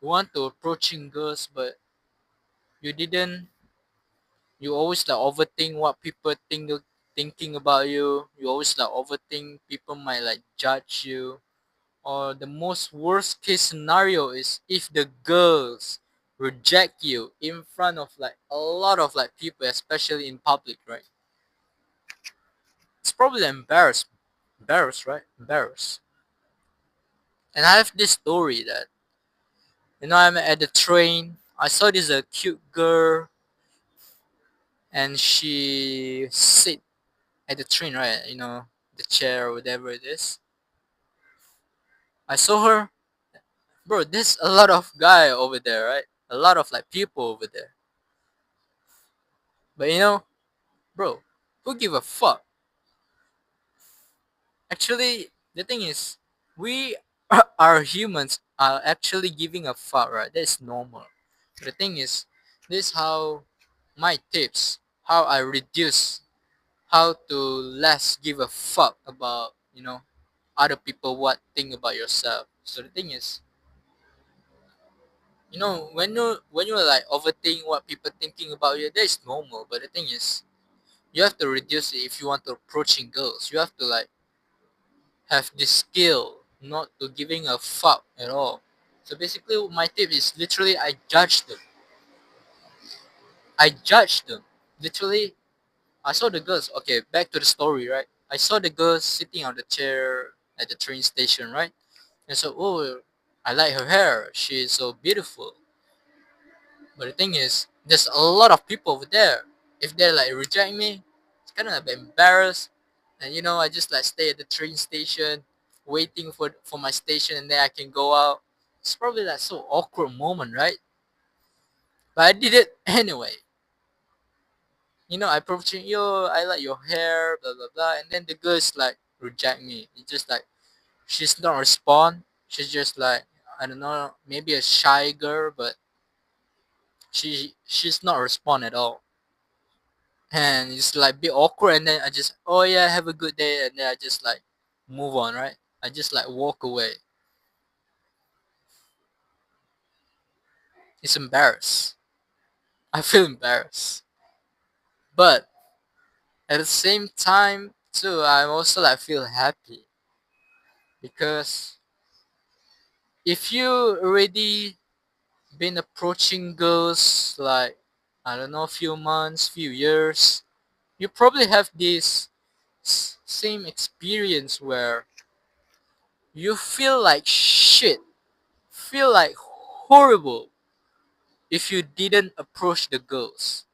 you want to approaching girls, but you didn't. You always like overthink what people thinking about you. You always like overthink people might like judge you. Or the most worst case scenario is if the girls reject you in front of like a lot of like people, especially in public, right? It's probably embarrassed, right? Embarrassed. And I have this story that I'm at the train. I saw this a cute girl, and she sit at the train, right? The chair or whatever it is. I saw her, bro. There's a lot of guy over there, right? A lot of like people over there. But bro, who give a fuck? Actually, the thing is, we are humans are actually giving a fuck, right? That's normal. The thing is, this how my tips, how I reduce, how to less give a fuck about, other people what think about yourself. So the thing is, when you like overthink what people thinking about you, that is normal. But the thing is, you have to reduce it if you want to approaching girls. You have to like have this skill not to giving a fuck at all. So basically, my tip is literally I judge them. I judge them. Literally, I saw the girls. Okay, back to the story, right? I saw the girls sitting on the chair at the train station, right? And so, oh, I like her hair. She is so beautiful. But the thing is, there's a lot of people over there. If they like reject me, it's kind of embarrassed. And I just like stay at the train station, waiting for my station, and then I can go out. It's probably like so awkward moment, right? But I did it anyway. I approaching yo, I like your hair, blah blah blah, and then the girls like reject me. It's just like she's not respond. She's just like I don't know, maybe a shy girl, but she's not respond at all. And it's like a bit awkward, and then I just, oh yeah, have a good day, and then I just like move on, right? I just like walk away. It's embarrassed. I feel embarrassed, but at the same time too, I'm also like feel happy because if you already been approaching girls like I don't know, few months, few years, you probably have this same experience where you feel like shit, feel like horrible if you didn't approach the girls.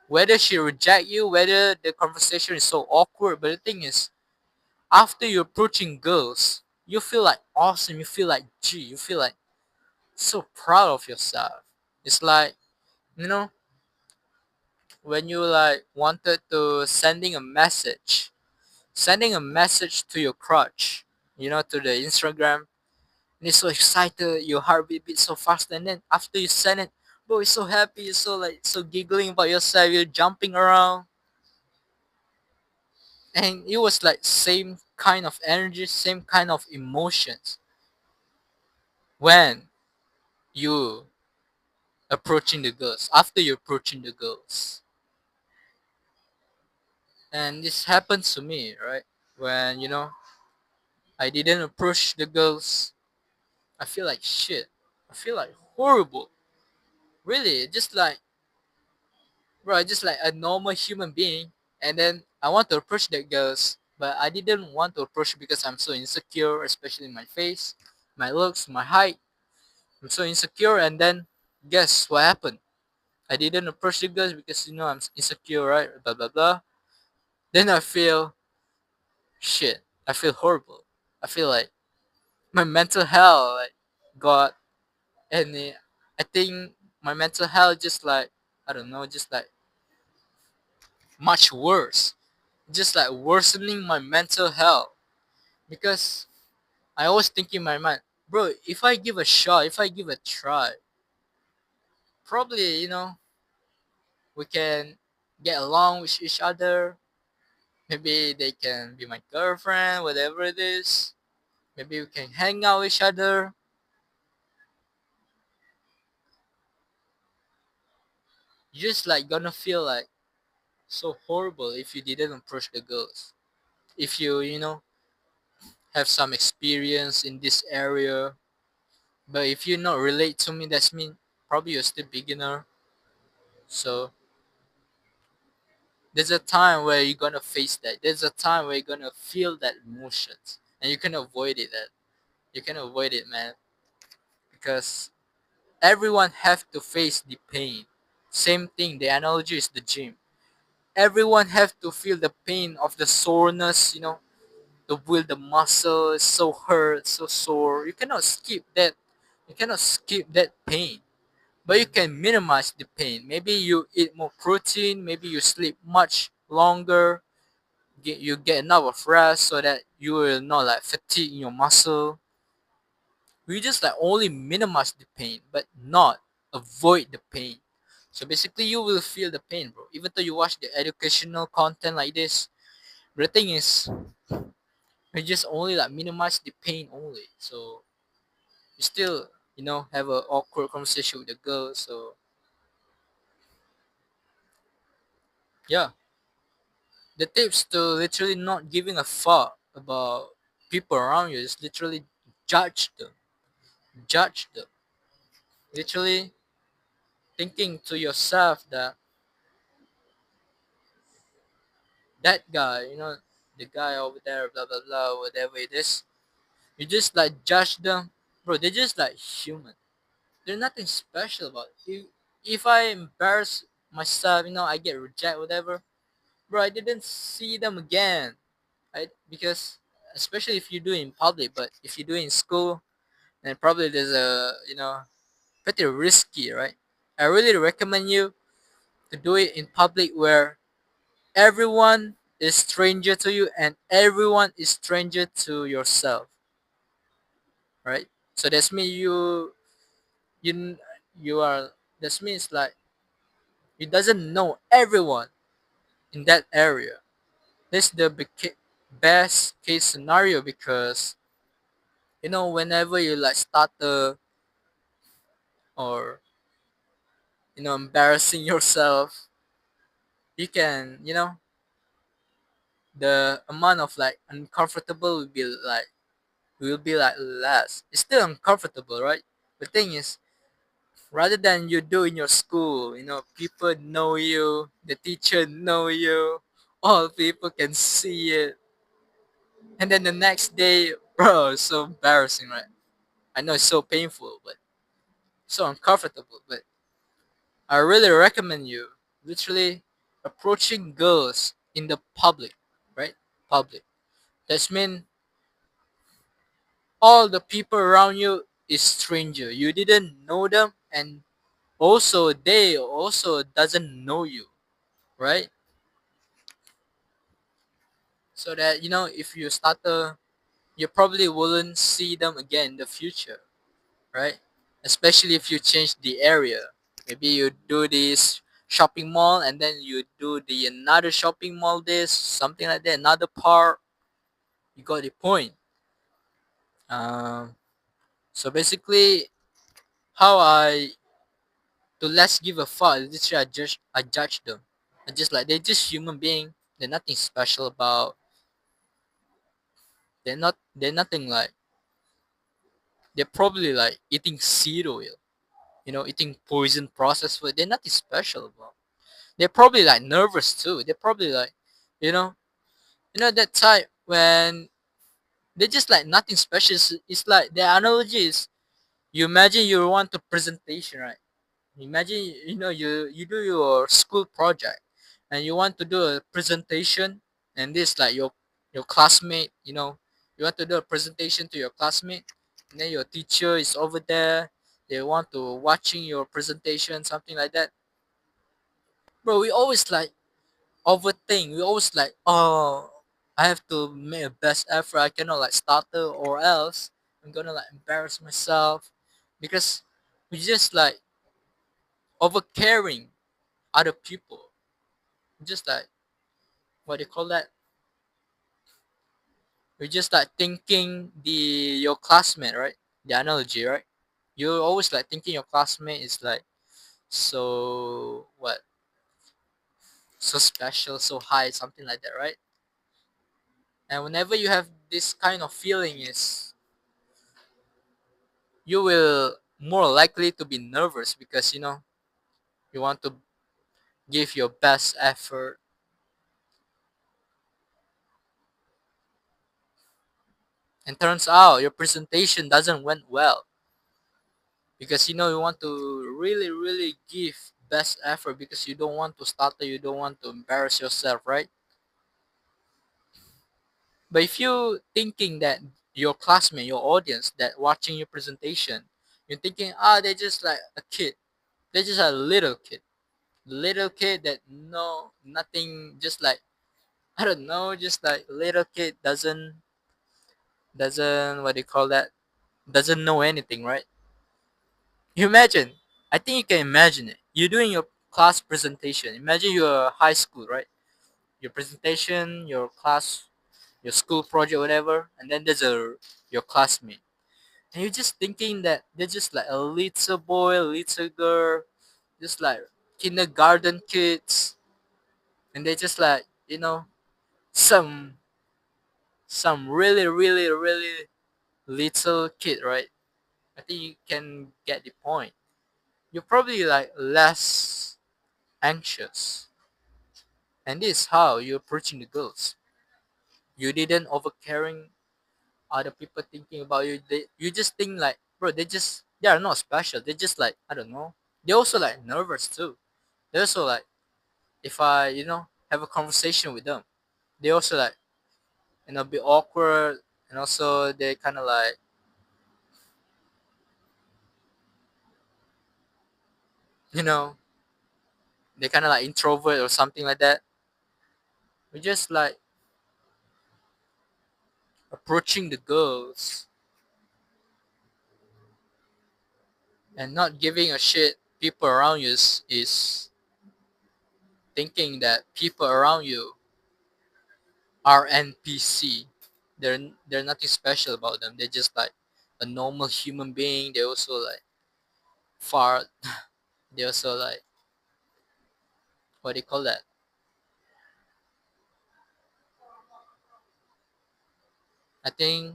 Whether she reject you, whether the conversation is so awkward, but the thing is, after you're approaching girls, you feel like awesome. You feel like gee, you feel like so proud of yourself. It's like you know when you like wanted to sending a message to your crush, to the Instagram. And you're so excited, your heartbeat beats so fast, and then after you send it, bro, you're so happy, you're so like so giggling about yourself, you're jumping around, and it was like same kind of energy, same kind of emotions when you approaching the girls, after you're approaching the girls. And this happens to me, right? When I didn't approach the girls, I feel like shit. I feel like horrible. Really, just like bro, just like a normal human being. And then I want to approach the girls, but I didn't want to approach because I'm so insecure, especially my face, my looks, my height. I'm so insecure, and then guess what happened? I didn't approach the girls because I'm insecure, right? Blah blah blah. Then I feel shit. I feel horrible. I feel like my mental health like got any. I think my mental health just like I don't know, just like much worse, just like worsening my mental health because I always think in my mind, bro, if I give a shot, if I give a try, probably we can get along with each other. Maybe they can be my girlfriend, whatever it is. Maybe we can hang out with each other. You just like gonna feel like so horrible if you didn't approach the girls. If you have some experience in this area, but if you not relate to me, that's mean probably you're still beginner. So there's a time where you're gonna face that. There's a time where you're gonna feel that emotions, and you can avoid it. That you can avoid it, man, because everyone have to face the pain. Same thing. The analogy is the gym. Everyone have to feel the pain of the soreness. The muscle is so hurt, so sore. You cannot skip that. You cannot skip that pain. But you can minimize the pain. Maybe you eat more protein. Maybe you sleep much longer. You get enough of rest so that you will not like fatigue in your muscle. We just like only minimize the pain, but not avoid the pain. So basically, you will feel the pain, bro. Even though you watch the educational content like this, the thing is, we just only like minimize the pain only. So you still, have an awkward conversation with the girl. So yeah, the tips to literally not giving a fuck about people around you is literally judge them, judge them. Literally thinking to yourself that that guy, the guy over there, blah blah blah, whatever it is, you just like judge them, bro. They're just like human. There's nothing special about it. If I embarrass myself, I get rejected, whatever, bro. I didn't see them again, right? Because especially if you do it in public, but if you do it in school, then probably there's a pretty risky, right? I really recommend you to do it in public where everyone is stranger to you and everyone is stranger to yourself, right? So that's mean you you are that means like you doesn't know everyone in that area. This is the best case scenario because whenever you like start or embarrassing yourself, you can the amount of like uncomfortable will be like less. It's still uncomfortable, right? The thing is, rather than you do in your school, people know you, the teacher know you, all people can see it, and then the next day, bro, it's so embarrassing, right? I know it's so painful, but so uncomfortable. But I really recommend you literally approaching girls in the public, right? Public. That's mean all the people around you is stranger. You didn't know them, and also they also doesn't know you, right? So that if you start you probably wouldn't see them again in the future, right? Especially if you change the area. Maybe you do this shopping mall and then you do the another shopping mall, this something like that, another part. You got the point. um so basically, how I to less give a fuck, literally I judge them. I just like they're just human being. They're nothing special about. They're nothing like. They're probably like eating seed oil, eating poison processed food. They're nothing special about. They're probably like nervous too. They're probably like, you know, that type when they're just like nothing special. It's like the analogy is you imagine you want to presentation, right? Imagine you do your school project and you want to do a presentation, and this like your classmate, you want to do a presentation to your classmate, and then your teacher is over there. They want to watching your presentation, something like that. Bro, we always like overthink. We always like, oh, I have to make a best effort. I cannot like stutter or else I'm gonna like embarrass myself because we just like over caring other people. Just like what do you call that? We're just like thinking your classmate, right? The analogy, right? You're always like thinking your classmate is like so what, so special, so high, something like that, right? And whenever you have this kind of feeling, is you will more likely to be nervous because you want to give your best effort, and turns out your presentation doesn't went well because you want to really really give best effort because you don't want to stutter, you don't want to embarrass yourself, right? But if you thinking that your classmate, your audience that watching your presentation, you're thinking, they're just like a kid, they're just a little kid that know nothing, just like, I don't know, just like little kid doesn't what do you call that, doesn't know anything, right? You imagine, I think you can imagine it. You're doing your class presentation. Imagine you're high school, right? Your presentation, your class, your school project, whatever, and then there's your classmate, and you're just thinking that they're just like a little boy, little girl, just like kindergarten kids, and they're just like some some really really really little kid, right? I think you can get the point. You're probably like less anxious, and this is how you're approaching the girls. You didn't over caring other people thinking about you. You just think like, bro, they are not special, they're just like, I don't know, they also like nervous too. They also like, if I have a conversation with them, they also like be awkward, and also they kind of like, you know they kind of like introvert or something like that. We just like approaching the girls and not giving a shit. People around you is thinking that people around you are NPC. They're nothing special about them. They're just like a normal human being. They also like fart. They also like, what do you call that? I think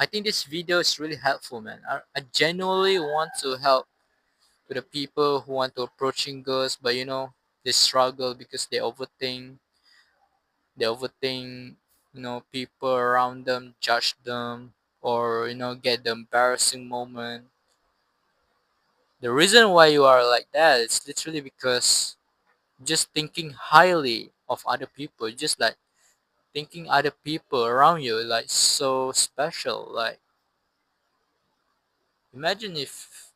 I think this video is really helpful, man. I genuinely want to help to the people who want to approaching girls, but they struggle because they overthink, people around them judge them, or get the embarrassing moment. The reason why you are like that is literally because just thinking highly of other people, just like thinking other people around you like so special. Like, imagine if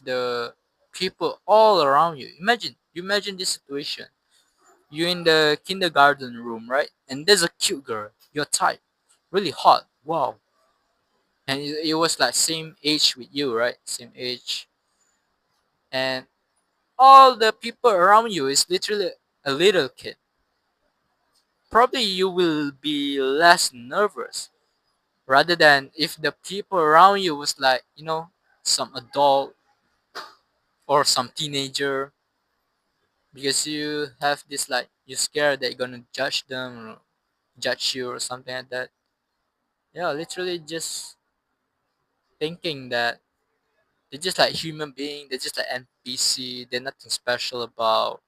the people all around you, imagine this situation. You're in the kindergarten room, right? And there's a cute girl, your type, really hot, wow. And it was like same age with you, right? Same age. And all the people around you is literally a little kid. Probably you will be less nervous rather than if the people around you was like, some adult or some teenager, because you have this like, you're scared that you're gonna judge them or judge you or something like that. Yeah, literally just thinking that they're just like human being, they're just like NPC, they're nothing special about,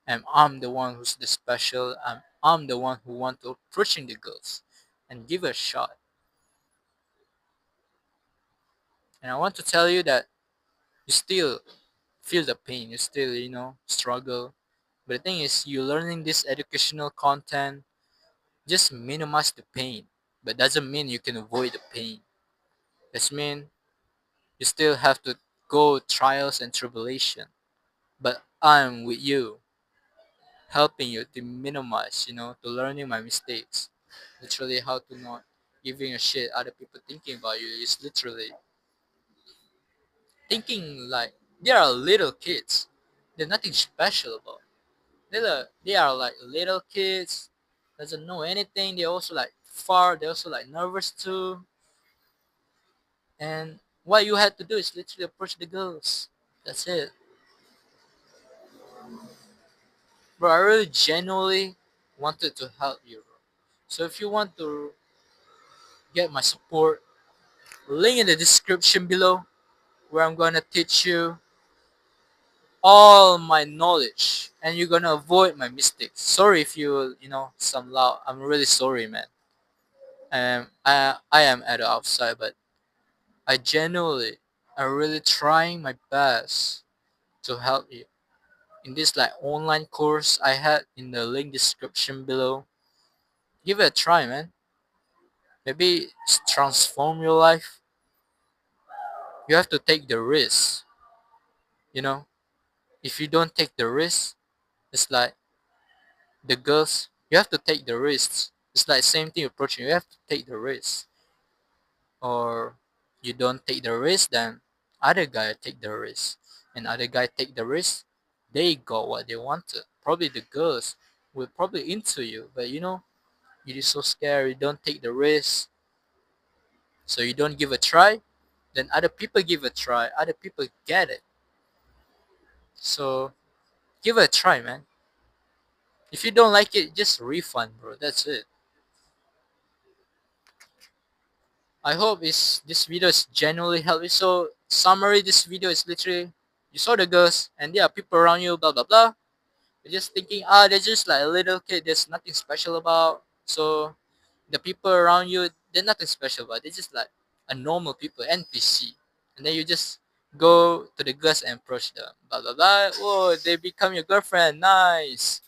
and I'm the one who's the special. I'm the one who want to approaching the girls and give it a shot. And I want to tell you that you still feel the pain, you still struggle. But the thing is, you learning this educational content just minimize the pain, but doesn't mean you can avoid the pain. This mean you still have to go trials and tribulation, but I'm with you, helping you to minimize, to learning my mistakes. Literally, how to not giving a shit other people thinking about you is literally thinking like they are little kids. They're nothing special about. They are like little kids, doesn't know anything. They also like far. They also like nervous too, and What you had to do is literally approach the girls. That's it. Bro, I really genuinely wanted to help you, bro. So if you want to get my support, link in the description below where I'm gonna teach you all my knowledge and you're gonna avoid my mistakes. Sorry if some loud. I'm really sorry, man. I am at the outside, but I genuinely am really trying my best to help you. In this like online course I had in the link description below, give it a try, man. Maybe transform your life. You have to take the risk, you know. If you don't take the risk, it's like the girls. You have to take the risks. It's like same thing approaching. You have to take the risk, or you don't take the risk, then other guy take the risk, and other guy take the risk. They got what they wanted. Probably the girls will probably into you, but you're just so scared. You don't take the risk, so you don't give a try. Then other people give a try. Other people get it. So give it a try, man. If you don't like it, just refund, bro. That's it. I hope this video is genuinely helpful. So summary, this video is literally you saw the girls and there are people around you, blah blah blah. You're just thinking, they're just like a little kid. There's nothing special about. So the people around you, they're nothing special about. They're just like a normal people, NPC. And then you just go to the girls and approach them, blah blah blah. Oh, they become your girlfriend. Nice.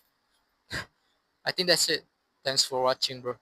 I think that's it. Thanks for watching, bro.